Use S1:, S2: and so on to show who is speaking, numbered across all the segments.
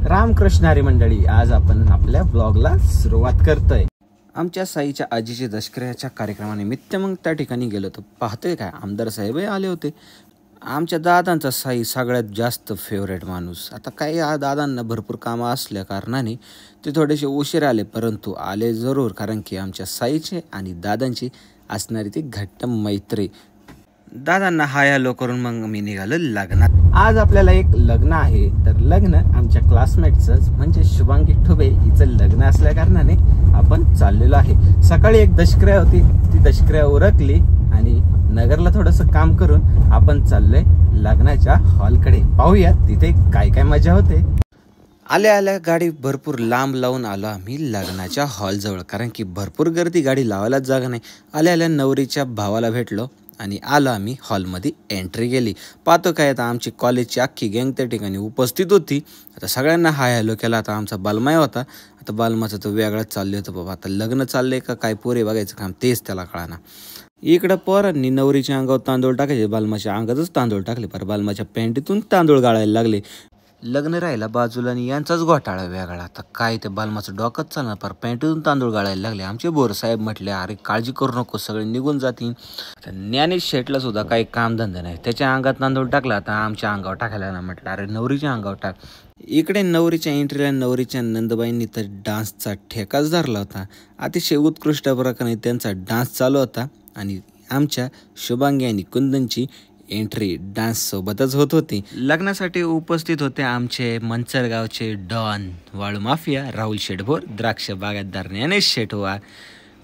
S1: रामकृष्ण हरी मंडळी, आज आपण आपल्या ब्लॉगला सुरुवात करतोय। आमच्या साईच्या आजीच्या दशकऱ्याच्या कार्यक्रमानिमित्त मग त्या ठिकाणी गेलो तर पाहतोय काय आमदार साहेब आले होते। आमच्या दादांचा साई सगळ्यात जास्त फेवरेट माणूस। आता काही दादांना भरपूर कामं असल्या कारणाने ते थोडेसे उशीर आले, परंतु आले जरूर, कारण की आमच्या साईचे आणि दादांची असणारी ती घट्ट मैत्री। दादांना हाय हॅलो करून मग मी निघालो लग्नात। आज आपल्याला एक लग्न आहे, तर लग्न आमच्या क्लासमेटचं म्हणजे शुभांगी ठुबे हिचं लग्न असल्या कारणाने आपण चाललेलो आहे। सकाळी एक दशक्रिया होती, ती दशक्रिया उरकली आणि नगरला थोडंसं काम करून आपण चाललोय लग्नाच्या हॉलकडे। पाहूया तिथे काय काय मजा होते। आल्या आल्या गाडी भरपूर लांब लावून आलो आम्ही लग्नाच्या हॉल जवळ, कारण की भरपूर गर्दी, गाडी लावायलाच जागा नाही। आल्या आल्या नवरीच्या भावाला भेटलो आणि आलो आम्ही हॉलमध्ये एंट्री केली। पाहतो काय आता आमची कॉलेजची अख्खी गँग त्या ठिकाणी उपस्थित होती। आता सगळ्यांना हाय हॅलो केला। आता आमचा बालमाय होता, आता बालमाचं तर वेगळंच चाललं होतं बाबा। आता लग्न चाललंय का काय पोरे बघायचं काम तेच त्याला कळाना। इकडं पोरांनी नवरीच्या अंगावर तांदूळ टाकायचे, बालमाच्या अंगातच तांदूळ टाकले, पर बालमाच्या पॅन्टीतून तांदूळ गाळायला लागले। लग्न राहिला बाजूला आणि यांचाच घोटाळा वेगळा। आता काय ते बालमाचं डोकंच चालणार, पर पॅन्टीतून तांदूळ गाळायला लागले। आमचे बोर साहेब म्हटले अरे काळजी करू नको, सगळे निघून जातील। ज्ञानेश शेटला सुद्धा काही कामधंदा नाही, त्याच्या अंगात तांदूळ टाकला, आता आमच्या अंगावर टाकायला ना म्हटलं अरे नवरीच्या अंगावर टाक। इकडे नवरीच्या एंट्रीला नवरीच्या नंदबाईंनी तर डान्सचा ठेकाच धरला होता। अतिशय उत्कृष्ट प्रकारे त्यांचा डान्स चालू होता आणि आमच्या शुभांगी आणि कुंदनची एंट्री डान्स सोबतच होत होती। लग्नासाठी उपस्थित होते आमचे मंचरगावचे डॉन वाळू माफिया राहुल शेठ भोर, द्राक्ष बागायतदार ज्ञानेश शेठ वार,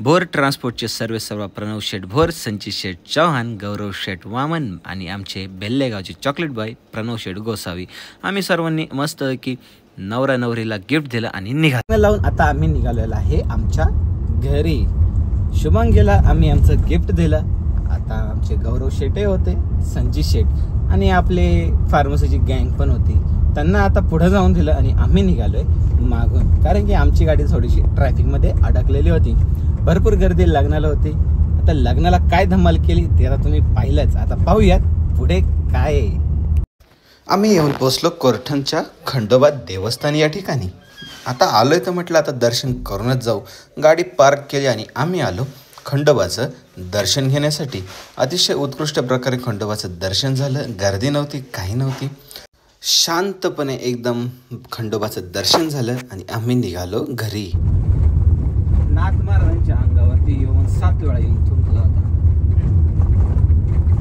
S1: भोर ट्रान्सपोर्टचे सर्वेसर्वा प्रणव शेठ भोर, संचित शेठ चौहान, गौरव शेठ वामन आणि आमचे बेल्लेगावचे चॉकलेट बॉय प्रणव शेठ गोसावी। आम्ही सर्वांनी मस्त की नवरा नवरीला गिफ्ट दिलं आणि निघालो लावून आता आम्ही निघालेलो आहे आमच्या घरी। शुभांगीला आम्ही आमचं गिफ्ट दिलं। आता आमचे गौरव शेठे होते, संचित शेठ आणि आपले फार्मसीची गँग पण होती, त्यांना आता पुढे जाऊन दिलं आणि आम्ही निघालोय मागून, कारण की आमची गाडी थोडीशी ट्रॅफिकमध्ये अडकलेली होती। भरपूर गर्दी लग्नाला होती। आता लग्नाला काय धमाल केली ते आता तुम्ही पाहिलंच, आता पाहूयात पुढे काय। आम्ही येऊन पोचलो कोरठणच्या खंडोबा देवस्थान या ठिकाणी। आता आलोय तर म्हटलं आता दर्शन करूनच जाऊ। गाडी पार्क केली आणि आम्ही आलो खंडोबाचं दर्शन घेण्यासाठी। अतिशय उत्कृष्ट प्रकारे खंडोबाचं दर्शन झालं, गर्दी नव्हती, काही नव्हती, शांतपणे एकदम खंडोबाचं दर्शन झालं आणि आम्ही निघालो घरी। नाथ महाराजांच्या अंगावरती येऊन 7 वेळा येऊन थुंकला होता।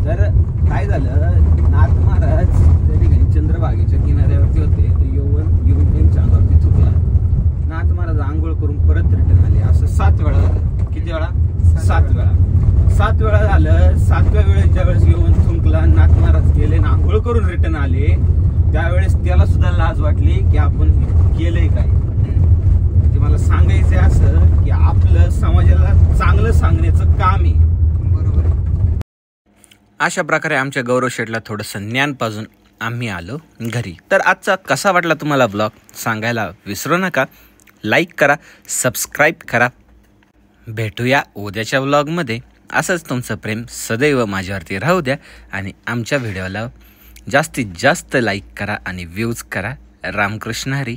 S1: तर काय झालं, नाथ महाराज त्या ठिकाणी चंद्रभागेच्या किनाऱ्यावरती होते, तर येऊन त्यांच्या अंगावरती थुंकला। नाथ महाराज आंघोळ करून परत रिटर्न आले। असं 7 वेळा झालं। किती वेळा? 7 वेळा। 7 वेळा झालं। 7व्या वेळेस ज्यावेळेस येऊन थुंकला, नाथ महाराज गेले ना आंघोळ करून रिटर्न आले, त्यावेळेस त्याला सुद्धा लाज वाटली की आपण केलंय काय। म्हणजे मला सांगायचंय असं की आपलं समाजाला चांगलं सांगण्याचं काम आहे, बरोबर। अशा प्रकारे आमच्या गौरव शेठला थोडंसं ज्ञान पाजून आम्ही आलो घरी। तर आजचा कसा वाटला तुम्हाला ब्लॉग सांगायला विसरू नका। लाईक करा, सबस्क्राईब करा। भेटूया उद्याच्या व्लॉगमध्ये। असंच तुमचं प्रेम सदैव माझ्यावरती राहू द्या आणि आमच्या व्हिडिओला जास्तीत जास्त लाईक करा आणि व्ह्यूज करा। रामकृष्ण हरी।